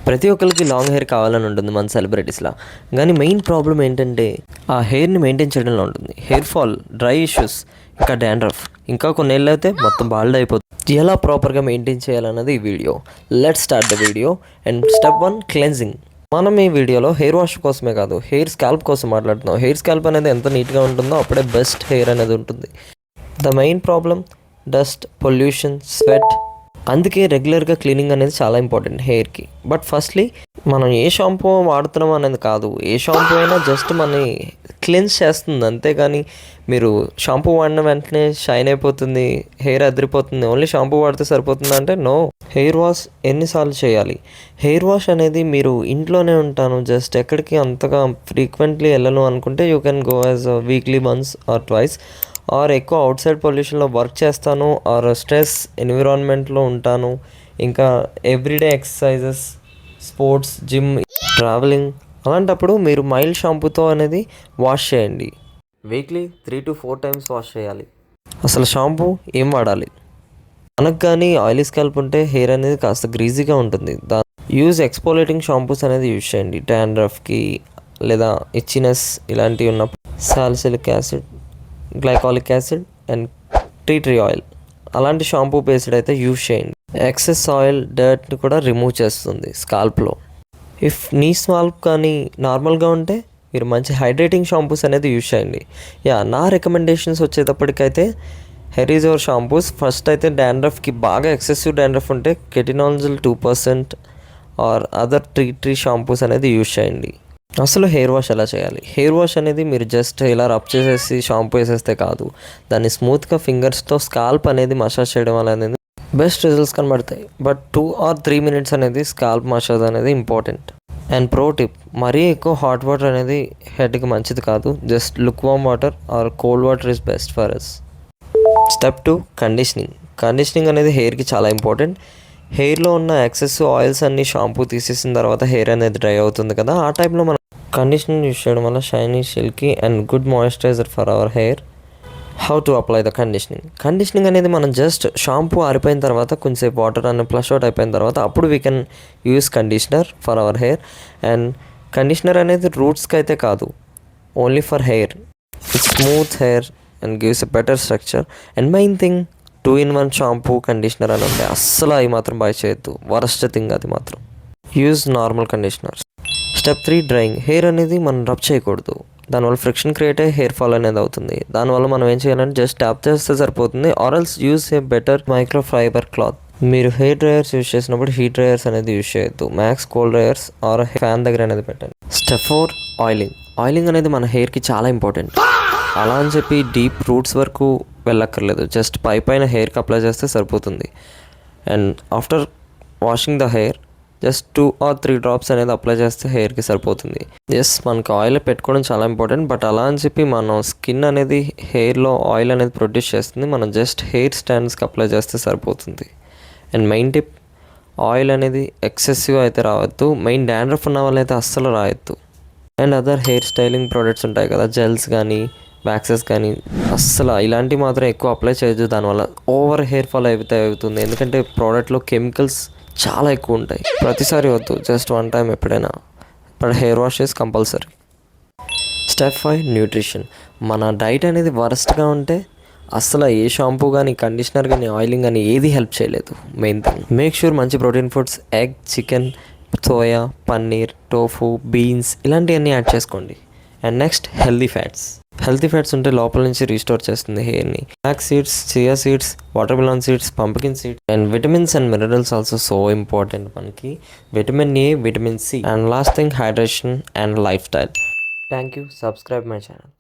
ప్రతి ఒక్కరికి long hair కావాలని ఉంటుంది మన సెలబ్రిటీస్లా. కానీ మెయిన్ ప్రాబ్లం ఏంటంటే ఆ హెయిర్ని మెయింటైన్ చేయడంలో ఉంటుంది. హెయిర్ ఫాల్, డ్రై ఇష్యూస్, ఇంకా డాండ్రఫ్, ఇంకా కొన్నేళ్ళు అయితే మొత్తం బాల్డ్ అయిపోతుంది. ఎలా ప్రాపర్గా మెయింటైన్ చేయాలన్నది ఈ video. Let's start the video. And step 1, cleansing. మనం ఈ వీడియోలో హెయిర్ వాష్ కోసమే కాదు, హెయిర్ స్కాల్ప్ కోసం మాట్లాడుతున్నాం. హెయిర్ స్కాల్ప్ అనేది ఎంత నీట్గా ఉంటుందో అప్పుడే బెస్ట్ హెయిర్ అనేది ఉంటుంది. The main problem dust, pollution, sweat. అందుకే రెగ్యులర్గా క్లీనింగ్ అనేది చాలా ఇంపార్టెంట్ హెయిర్కి. బట్ ఫస్ట్లీ మనం ఏ షాంపూ వాడుతున్నాం అనేది కాదు, ఏ షాంపూ అయినా జస్ట్ మనని క్లీన్స్ చేస్తుంది. అంతేగాని మీరు షాంపూ వాడిన వెంటనే షైన్ అయిపోతుంది, హెయిర్ అదిరిపోతుంది, ఓన్లీ షాంపూ వాడితే సరిపోతుంది అంటే నో. హెయిర్ వాష్ ఎన్నిసార్లు చేయాలి? హెయిర్ వాష్ అనేది మీరు ఇంట్లోనే ఉంటాను, జస్ట్ ఎక్కడికి అంతగా ఫ్రీక్వెంట్లీ వెళ్ళను అనుకుంటే you can go as weekly once or twice. Or ఎక్కువ అవుట్ సైడ్ పొల్యూషన్లో వర్క్ చేస్తాను, ఆర్ స్ట్రెస్ ఎన్విరాన్మెంట్లో ఉంటాను, ఇంకా everyday exercises, sports, gym, travelling, అలాంటప్పుడు మీరు మైల్డ్ షాంపూతో అనేది వాష్ చేయండి. వీక్లీ 3 to 4 టైమ్స్ వాష్ చేయాలి. అసలు షాంపూ ఏం వాడాలి? మనకు కానీ ఆయిలీ స్కాల్ప్ ఉంటే హెయిర్ అనేది కాస్త గ్రీజీగా ఉంటుంది. యూజ్ ఎక్స్పోలేటింగ్ షాంపూస్ అనేది యూజ్ చేయండి. డాండ్రఫ్కి లేదా ఇచ్చినెస్ ఇలాంటివి ఉన్నప్పుడు salicylic acid, glycolic acid and tea tree oil అలాంటి షాంపూ బేస్డ్ అయితే యూజ్ చేయండి. ఎక్సెస్ ఆయిల్, డర్ట్ని కూడా రిమూవ్ చేస్తుంది స్కాల్ప్లో. ఇఫ్ నీ స్కాల్ప్ కానీ నార్మల్గా ఉంటే మీరు మంచి హైడ్రేటింగ్ షాంపూస్ అనేది యూజ్ చేయండి. నా రికమెండేషన్స్ వచ్చేటప్పటికైతే హెరిజోర్ షాంపూస్. ఫస్ట్ అయితే డాండ్రఫ్కి బాగా ఎక్సెసివ్ డాండ్రఫ్ ఉంటే కెటినాల్జిల్ 2% ఆర్ అదర్ ట్రీ షాంపూస్ అనేది యూజ్ చేయండి. అసలు హెయిర్ వాష్ ఎలా చేయాలి? హెయిర్ వాష్ అనేది మీరు జస్ట్ ఇలా రబ్ చేసేసి షాంపూ వేసేస్తే కాదు, దాన్ని స్మూత్గా ఫింగర్స్తో స్కాల్ప్ అనేది మసాజ్ చేయడం వల్ల అనేది బెస్ట్ రిజల్ట్స్ కనబడతాయి. బట్ 2 or 3 minutes అనేది స్కాల్ప్ మసాజ్ అనేది ఇంపార్టెంట్. అండ్ ప్రో టిప్, మరీ ఎక్కువ హాట్ వాటర్ అనేది హెడ్కి మంచిది కాదు. Just lukewarm water or cold water is best for us. Step 2, conditioning. Conditioning అనేది హెయిర్కి చాలా ఇంపార్టెంట్. హెయిర్లో ఉన్న ఎక్సెస్ ఆయిల్స్ అన్ని షాంపూ తీసేసిన తర్వాత హెయిర్ అనేది డ్రై అవుతుంది కదా, ఆ టైంలో మనం కండిషనర్ యూస్ చేయడం వల్ల shiny, silky and good moisturiser for hour hair. How to apply the conditioning అనేది మనం జస్ట్ షాంపూ ఆరిపోయిన తర్వాత కొంచెంసేపు వాటర్ అన్న ఫ్లష్ అవుట్ అయిపోయిన తర్వాత అప్పుడు we can use conditioner for hour hair. And conditioner అనేది రూట్స్కి అయితే కాదు, only for hair. It's smooth hair and gives a better structure. And main thing 2-in-1 shampoo, conditioner అని ఉంటాయి. అస్సలు అవి మాత్రం బై చేయొద్దు, వరస్ట్ థింగ్ అది మాత్రం. Use normal conditioners. Step 3, drying. Hair అనేది మనం రబ్ చేయకూడదు, దానివల్ల ఫ్రిక్షన్ క్రియేట్ అయ్యి హెయిర్ ఫాల్ అనేది అవుతుంది. దానివల్ల మనం ఏం చేయాలంటే జస్ట్ ట్యాప్ చేస్తే సరిపోతుంది, or else use a better microfiber cloth. మీరు హెయిర్ డ్రైయర్స్ యూజ్ చేసినప్పుడు హీట్ డ్రైయర్స్ అనేది యూజ్ చేయొద్దు, max cold dryers or fan దగ్గర అనేది పెట్టండి. Step 4, oiling. ఆయిలింగ్ అనేది మన హెయిర్కి చాలా ఇంపార్టెంట్. అలా అని చెప్పి డీప్ రూట్స్ వరకు వెళ్ళక్కర్లేదు, జస్ట్ పైన హెయిర్కి అప్లై చేస్తే సరిపోతుంది. And after washing the hair just 2 or 3 drops అనేది అప్లై చేస్తే హెయిర్కి సరిపోతుంది. మనకు ఆయిల్ పెట్టుకోవడం చాలా ఇంపార్టెంట్. బట్ అలా అని చెప్పి మనం స్కిన్ అనేది హెయిర్లో ఆయిల్ అనేది ప్రొడ్యూస్ చేస్తుంది, మనం జస్ట్ హెయిర్ స్టాండ్స్కి అప్లై చేస్తే సరిపోతుంది. అండ్ మెయిన్ టిప్, ఆయిల్ అనేది ఎక్సెసివ్ అయితే రావద్దు. మెయిన్ డాండ్రఫ్ ఉన్న వాళ్ళైతే అస్సలు రాయొద్దు. And other hair styling products ఉంటాయి కదా, జెల్స్ కానీ వ్యాక్సెస్ కానీ, అస్సలు ఇలాంటివి మాత్రం ఎక్కువ అప్లై చేయొద్దు. దానివల్ల ఓవర్ హెయిర్ ఫాల్ అవుతుంది. ఎందుకంటే ప్రోడక్ట్లో కెమికల్స్ చాలా ఎక్కువ ఉంటాయి. ప్రతిసారి వద్దు, జస్ట్ 1 time ఎప్పుడైనా. But hair wash is compulsory. Step 5, nutrition. మన డైట్ అనేది వరస్ట్గా ఉంటే అస్సలు ఏ షాంపూ కానీ, కండిషనర్ కానీ, ఆయిలింగ్ కానీ ఏది హెల్ప్ చేయలేదు. మెయిన్ థింగ్, మేక్ షూర్ మంచి protein foods, egg, chicken, soya, paneer, tofu, beans ఇలాంటివన్నీ యాడ్ చేసుకోండి. అండ్ నెక్స్ట్, హెల్దీ ఫ్యాట్స్ ఉంటే లోపల నుంచి రీస్టోర్ చేస్తుంది హెయిర్ని. Flax seeds, chia seeds, water melon seeds, pumpkin seeds. And vitamins and minerals also so important మనకి. Vitamin A, vitamin C. And last thing, hydration and lifestyle. Thank you. Subscribe my channel.